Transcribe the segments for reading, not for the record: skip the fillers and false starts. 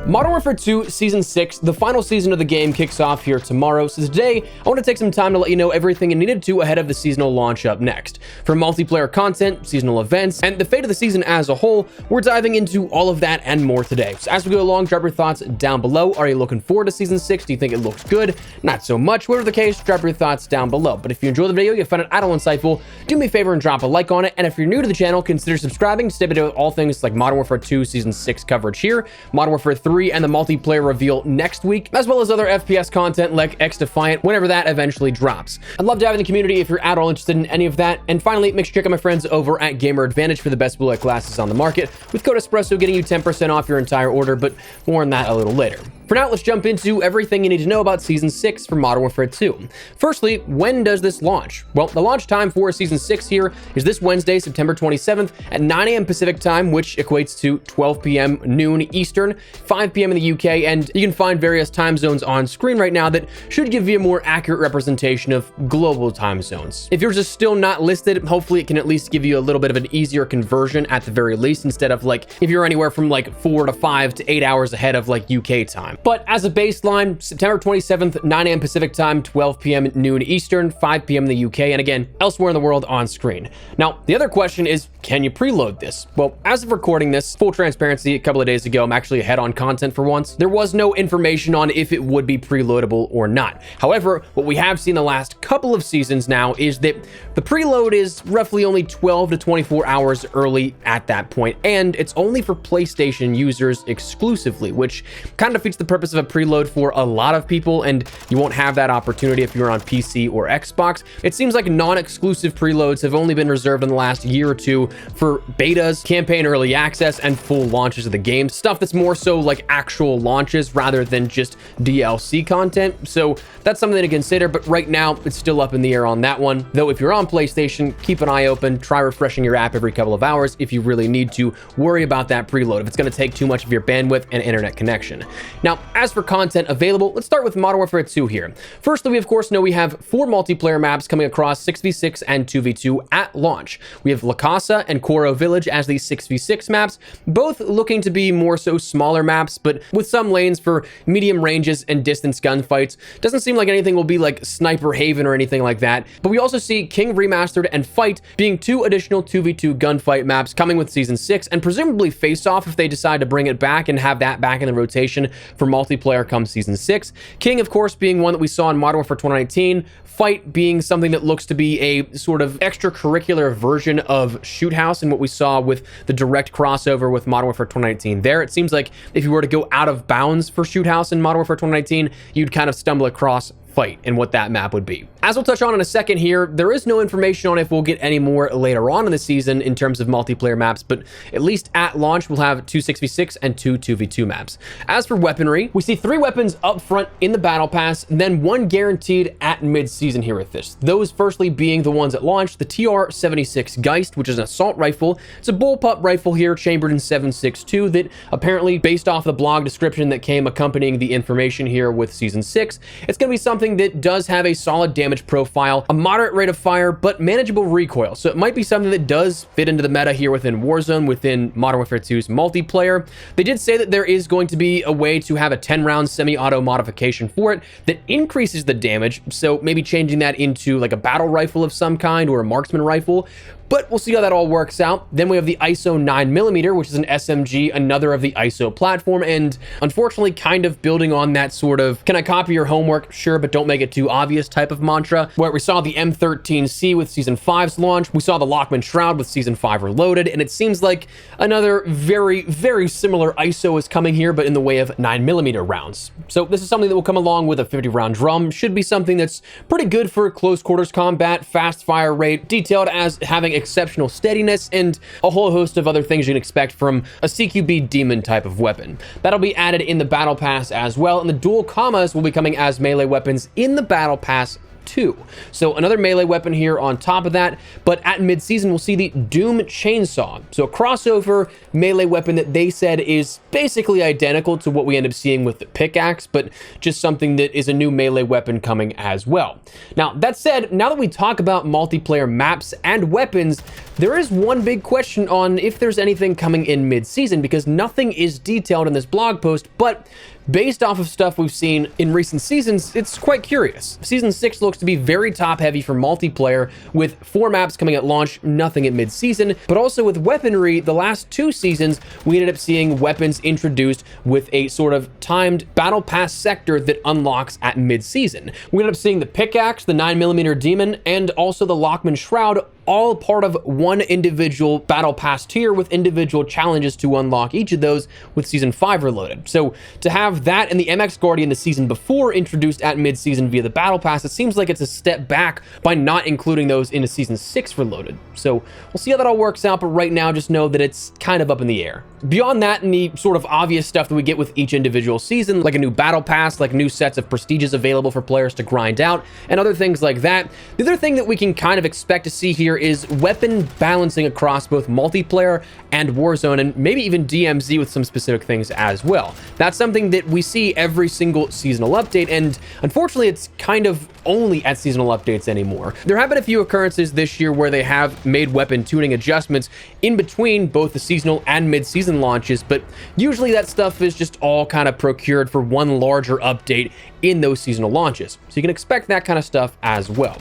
Modern Warfare 2 Season 6, the final season of the game, kicks off here tomorrow. So today, I want to take some time to let you know everything you needed to ahead of the seasonal launch up next. From multiplayer content, seasonal events, and the fate of the season as a whole, we're diving into all of that and more today. So as we go along, drop your thoughts down below. Are you looking forward to Season 6? Do you think it looks good? Not so much. Whatever the case, drop your thoughts down below. But if you enjoyed the video, you found it at all insightful, do me a favor and drop a like on it. And if you're new to the channel, consider subscribing to stay up to date with all things like Modern Warfare 2 Season 6 coverage here, Modern Warfare 3 and the multiplayer reveal next week, as well as other FPS content like XDefiant whenever that eventually drops. I'd love to have you in the community if you're at all interested in any of that. And finally, make sure to check out my friends over at Gamer Advantage for the best blue light glasses on the market, with code Espresso getting you 10% off your entire order, but more on that a little later. For now, let's jump into everything you need to know about Season 6 for Modern Warfare 2. Firstly, when does this launch? Well, the launch time for Season 6 here is this Wednesday, September 27th at 9 a.m. Pacific time, which equates to 12 p.m. noon Eastern, 5 p.m. in the UK, and you can find various time zones on screen right now that should give you a more accurate representation of global time zones. If yours is still not listed, hopefully it can at least give you a little bit of an easier conversion at the very least, instead of like if you're anywhere from like 4 to 5 to 8 hours ahead of like UK time. But as a baseline, September 27th, 9 a.m. Pacific time, 12 p.m. noon Eastern, 5 p.m. in the UK, and again, elsewhere in the world on screen. Now, the other question is, can you preload this? Well, as of recording this, full transparency, a couple of days ago, I'm actually ahead on content for once. There was no information on if it would be preloadable or not. However, what we have seen the last couple of seasons now is that the preload is roughly only 12 to 24 hours early at that point, and it's only for PlayStation users exclusively, which kind of defeats the purpose of a preload for a lot of people, and you won't have that opportunity if you're on PC or Xbox. It seems like non-exclusive preloads have only been reserved in the last year or two for betas, campaign early access, and full launches of the game, stuff that's more so like actual launches rather than just DLC content. So that's something to consider, but right now it's still up in the air on that one. Though if you're on PlayStation, keep an eye open, try refreshing your app every couple of hours if you really need to worry about that preload, if it's going to take too much of your bandwidth and internet connection. Now, as for content available, let's start with Modern Warfare 2 here. Firstly, we of course know we have 4 multiplayer maps coming across 6v6 and 2v2 at launch. We have La Casa and Coro Village as these 6v6 maps, both looking to be more so smaller maps, but with some lanes for medium ranges and distance gunfights. Doesn't seem like anything will be like Sniper Haven or anything like that, but we also see King Remastered and Fight being 2 additional 2v2 gunfight maps coming with Season 6, and presumably Face Off if they decide to bring it back and have that back in the rotation for multiplayer come Season 6. King, of course, being one that we saw in Modern Warfare 2019, Fight being something that looks to be a sort of extracurricular version of Shoot House and what we saw with the direct crossover with Modern Warfare 2019 there. It seems like if you were to go out of bounds for Shoot House in Modern Warfare 2019, you'd kind of stumble across Fight and what that map would be. As we'll touch on in a second here, there is no information on if we'll get any more later on in the season in terms of multiplayer maps, but at least at launch, we'll have 2 6v6 and 2 2v2 maps. As for weaponry, we see 3 weapons up front in the Battle Pass, and then 1 guaranteed at mid-season here with this. Those firstly being the ones at launch, the TR-76 Geist, which is an assault rifle. It's a bullpup rifle here, chambered in 7.62, that apparently, based off the blog description that came accompanying the information here with Season 6, it's going to be something that does have a solid damage profile, a moderate rate of fire, but manageable recoil. So it might be something that does fit into the meta here within Warzone, within Modern Warfare 2's multiplayer. They did say that there is going to be a way to have a 10-round semi-auto modification for it that increases the damage, so maybe changing that into like a battle rifle of some kind or a marksman rifle. But we'll see how that all works out. Then we have the ISO 9mm, which is an SMG, another of the ISO platform, and unfortunately kind of building on that sort of, can I copy your homework? Sure, but don't make it too obvious type of mantra, where we saw the M13C with Season 5's launch, we saw the Lockman Shroud with Season 5 Reloaded, and it seems like another very, very similar ISO is coming here, but in the way of 9mm rounds. So this is something that will come along with a 50-round drum, should be something that's pretty good for close quarters combat, fast fire rate, detailed as having exceptional steadiness, and a whole host of other things you can expect from a CQB demon type of weapon. That'll be added in the Battle Pass as well, and the dual commas will be coming as melee weapons in the Battle Pass 2. So another melee weapon here on top of that, but at mid-season we'll see the Doom Chainsaw. So a crossover melee weapon that they said is basically identical to what we end up seeing with the pickaxe, but just something that is a new melee weapon coming as well. Now, that said, now that we talk about multiplayer maps and weapons, there is one big question on if there's anything coming in mid-season, because nothing is detailed in this blog post, but based off of stuff we've seen in recent seasons, it's quite curious. Season 6 looks to be very top-heavy for multiplayer, with 4 maps coming at launch, nothing at mid-season, but also with weaponry, the last 2 seasons, we ended up seeing weapons introduced with a sort of timed battle pass sector that unlocks at mid-season. We ended up seeing the pickaxe, the 9mm demon, and also the Lockman Shroud, all part of one individual battle pass tier with individual challenges to unlock each of those with Season 5 Reloaded. So to have that and the MX Guardian the season before introduced at mid-season via the battle pass, it seems like it's a step back by not including those into Season 6 Reloaded. So we'll see how that all works out, but right now just know that it's kind of up in the air. Beyond that, and the sort of obvious stuff that we get with each individual season, like a new battle pass, like new sets of prestiges available for players to grind out, and other things like that, the other thing that we can kind of expect to see here is weapon balancing across both multiplayer and Warzone, and maybe even DMZ with some specific things as well. That's something that we see every single seasonal update, and unfortunately it's kind of only at seasonal updates anymore. There have been a few occurrences this year where they have made weapon tuning adjustments in between both the seasonal and mid-season launches, but usually that stuff is just all kind of procured for one larger update in those seasonal launches. So you can expect that kind of stuff as well.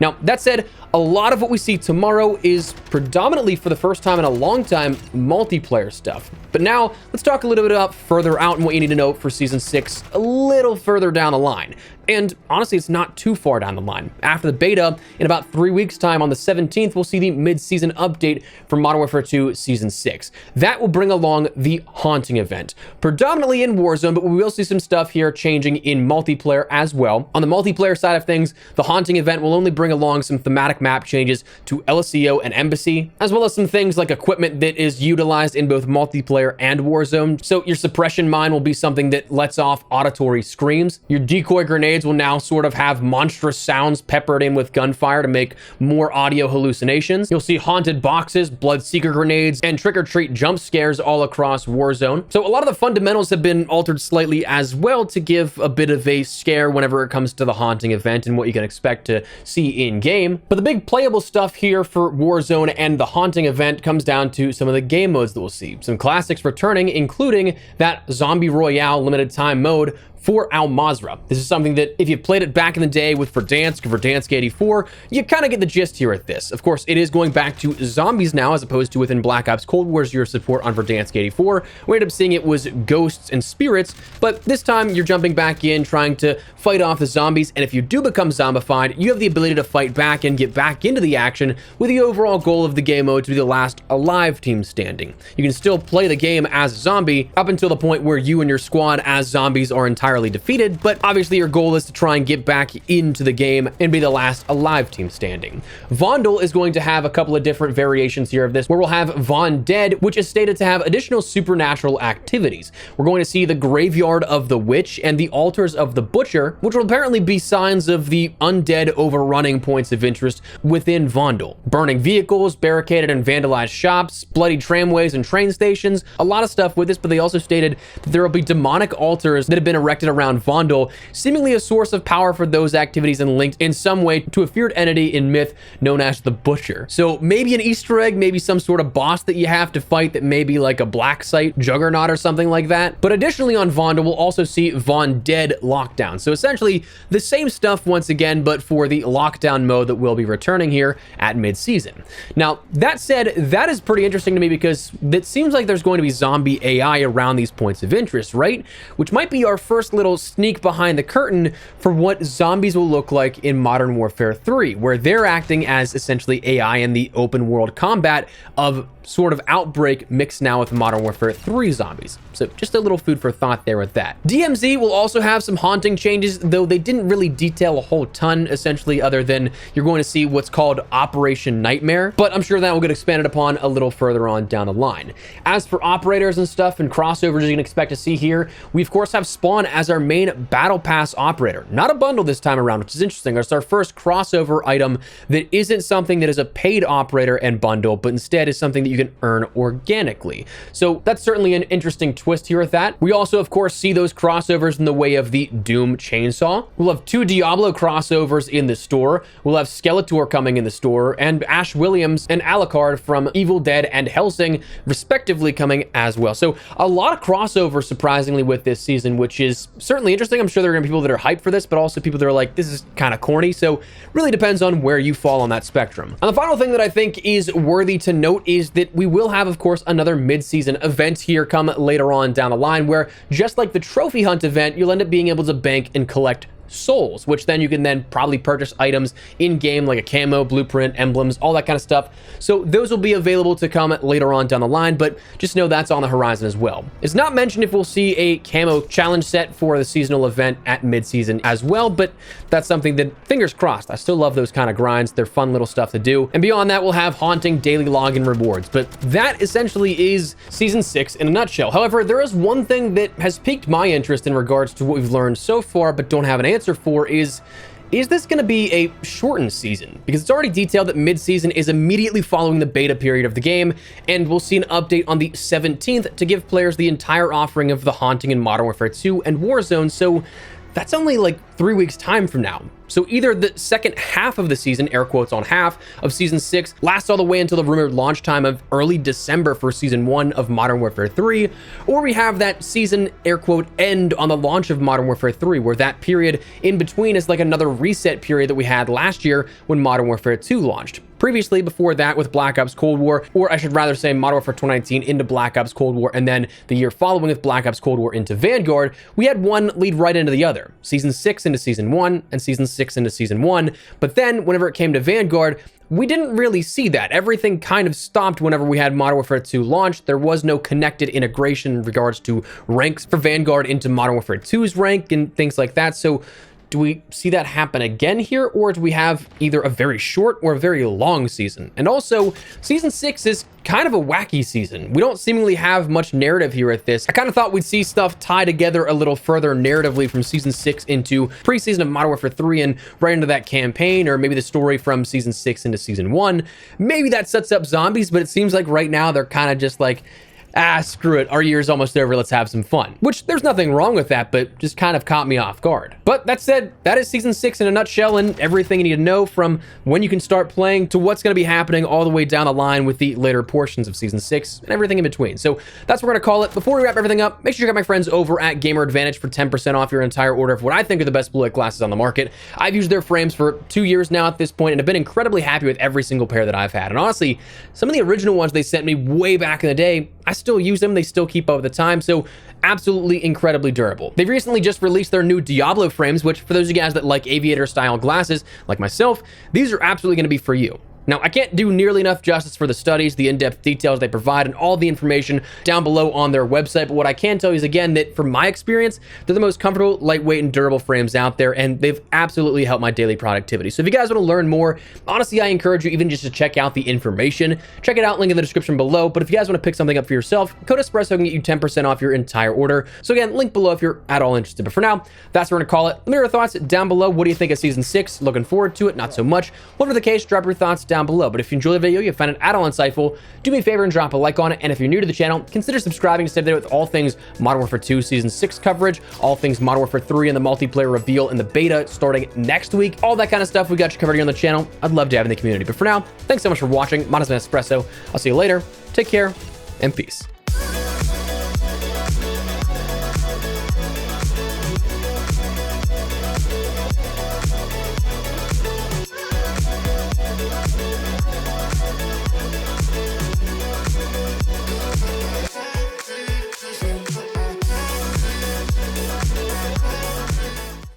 Now, that said, a lot of what we see tomorrow is predominantly, for the first time in a long time, multiplayer stuff. But now, let's talk a little bit about further out and what you need to know for Season 6 a little further down the line. And honestly, it's not too far down the line. After the beta, in about 3 weeks' time, on the 17th, we'll see the mid-season update for Modern Warfare 2 Season 6. That will bring along the Haunting event, predominantly in Warzone, but we will see some stuff here changing in multiplayer as well. On the multiplayer side of things, the Haunting event will only bring along some thematic map changes to LSEO and Embassy, as well as some things like equipment that is utilized in both multiplayer and Warzone. So your suppression mine will be something that lets off auditory screams. Your decoy grenades will now sort of have monstrous sounds peppered in with gunfire to make more audio hallucinations. You'll see haunted boxes, bloodseeker grenades, and trick-or-treat jump scares all across Warzone. So a lot of the fundamentals have been altered slightly as well to give a bit of a scare whenever it comes to the Haunting event and what you can expect to see in-game. But the big playable stuff here for Warzone and the Haunting event comes down to some of the game modes that we'll see. Some classics returning, including that Zombie Royale limited time mode for Al Mazrah. This is something that if you played it back in the day with Verdansk or Verdansk 84, you kind of get the gist here at this. Of course, it is going back to zombies now, as opposed to within Black Ops Cold War's year support on Verdansk 84. We ended up seeing it was ghosts and spirits, but this time you're jumping back in, trying to fight off the zombies, and if you do become zombified, you have the ability to fight back and get back into the action, with the overall goal of the game mode to be the last alive team standing. You can still play the game as a zombie up until the point where you and your squad as zombies are entirely defeated, but obviously your goal is to try and get back into the game and be the last alive team standing. Vondel is going to have a couple of different variations here of this, where we'll have Von Dead, which is stated to have additional supernatural activities. We're going to see the Graveyard of the Witch and the Altars of the Butcher, which will apparently be signs of the undead overrunning points of interest within Vondel. Burning vehicles, barricaded and vandalized shops, bloody tramways and train stations, a lot of stuff with this, but they also stated that there will be demonic altars that have been erected around Vondel, seemingly a source of power for those activities and linked in some way to a feared entity in myth known as the Butcher. So maybe an Easter egg, maybe some sort of boss that you have to fight that may be like a Black Site Juggernaut or something like that. But additionally on Vondel, we'll also see Von Dead Lockdown. So essentially the same stuff once again, but for the lockdown mode that will be returning here at mid-season. Now, that said, that is pretty interesting to me because it seems like there's going to be zombie AI around these points of interest, right? Which might be our first little sneak behind the curtain for what zombies will look like in Modern Warfare 3, where they're acting as essentially AI in the open world combat of sort of Outbreak mixed now with Modern Warfare 3 zombies. So just a little food for thought there with that. DMZ will also have some haunting changes, though they didn't really detail a whole ton, essentially, other than you're going to see what's called Operation Nightmare, but I'm sure that will get expanded upon a little further on down the line. As for operators and stuff and crossovers you can expect to see here, we of course have Spawn as our main battle pass operator. Not a bundle this time around, which is interesting. It's our first crossover item that isn't something that is a paid operator and bundle, but instead is something that you can earn organically. So that's certainly an interesting twist here with that. We also, of course, see those crossovers in the way of the Doom chainsaw. We'll have 2 Diablo crossovers in the store. We'll have Skeletor coming in the store, and Ash Williams and Alucard from Evil Dead and Hellsing, respectively, coming as well. So a lot of crossovers, surprisingly, with this season, which is certainly interesting. I'm sure there are going to be people that are hyped for this, but also people that are like, this is kind of corny. So really depends on where you fall on that spectrum. And the final thing that I think is worthy to note is that we will have, of course, another mid-season event here come later on down the line, where just like the trophy hunt event, you'll end up being able to bank and collect souls, which then you can then probably purchase items in game like a camo, blueprint, emblems, all that kind of stuff. So those will be available to come later on down the line, but just know that's on the horizon as well. It's not mentioned if we'll see a camo challenge set for the seasonal event at mid-season as well, but that's something that, fingers crossed. I still love those kind of grinds. They're fun little stuff to do. And beyond that, we'll have haunting daily login rewards, but that essentially is Season 6 in a nutshell. However, there is one thing that has piqued my interest in regards to what we've learned so far, but don't have an answer for is this going to be a shortened season? Because it's already detailed that mid-season is immediately following the beta period of the game, and we'll see an update on the 17th to give players the entire offering of the Haunting in Modern Warfare 2 and Warzone, so that's only like 3 weeks time from now. So either the second half of the season, air quotes on half, of Season 6 lasts all the way until the rumored launch time of early December for Season 1 of Modern Warfare 3, or we have that season, air quote, end on the launch of Modern Warfare 3, where that period in between is like another reset period that we had last year when Modern Warfare 2 launched. Previously, before that, with Black Ops Cold War, or I should rather say Modern Warfare 2019 into Black Ops Cold War, and then the year following with Black Ops Cold War into Vanguard, we had one lead right into the other. Season 6 into Season 1, and Season 6 into Season 1. But then, whenever it came to Vanguard, we didn't really see that. Everything kind of stopped whenever we had Modern Warfare 2 launch. There was no connected integration in regards to ranks for Vanguard into Modern Warfare 2's rank and things like that. So do we see that happen again here, or do we have either a very short or a very long season? And also, Season 6 is kind of a wacky season. We don't seemingly have much narrative here at this. I kind of thought we'd see stuff tie together a little further narratively from Season 6 into preseason of Modern Warfare 3 and right into that campaign, or maybe the story from Season 6 into Season 1. Maybe that sets up zombies, but it seems like right now they're kind of just like, screw it, our year's almost over, let's have some fun. Which, there's nothing wrong with that, but just kind of caught me off guard. But that said, that is Season 6 in a nutshell, and everything you need to know from when you can start playing to what's going to be happening all the way down the line with the later portions of Season 6 and everything in between. So that's what we're going to call it. Before we wrap everything up, make sure you check out my friends over at Gamer Advantage for 10% off your entire order of what I think are the best blue light glasses on the market. I've used their frames for 2 years now at this point, and have been incredibly happy with every single pair that I've had. And honestly, some of the original ones they sent me way back in the day, I still use them. They still keep up with the time. So absolutely incredibly durable. They've recently just released their new Diablo frames, which for those of you guys that like aviator style glasses, like myself, these are absolutely going to be for you. Now, I can't do nearly enough justice for the studies, the in-depth details they provide, and all the information down below on their website, but what I can tell you is, again, that from my experience, they're the most comfortable, lightweight, and durable frames out there, and they've absolutely helped my daily productivity. So if you guys want to learn more, honestly, I encourage you even just to check out the information. Check it out, link in the description below, but if you guys want to pick something up for yourself, code Espresso can get you 10% off your entire order. So again, link below if you're at all interested. But for now, that's what we're going to call it. Let me know your thoughts down below. What do you think of Season 6? Looking forward to it? Not so much. Whatever the case, drop your thoughts down below. But if you enjoyed the video, you find it at all insightful, do me a favor and drop a like on it. And if you're new to the channel, consider subscribing to stay there with all things Modern Warfare 2 Season 6 coverage, all things Modern Warfare 3 and the multiplayer reveal and the beta starting next week. All that kind of stuff we got you covered here on the channel. I'd love to have in the community. But for now, thanks so much for watching. Mine has been Espresso. I'll see you later. Take care and peace.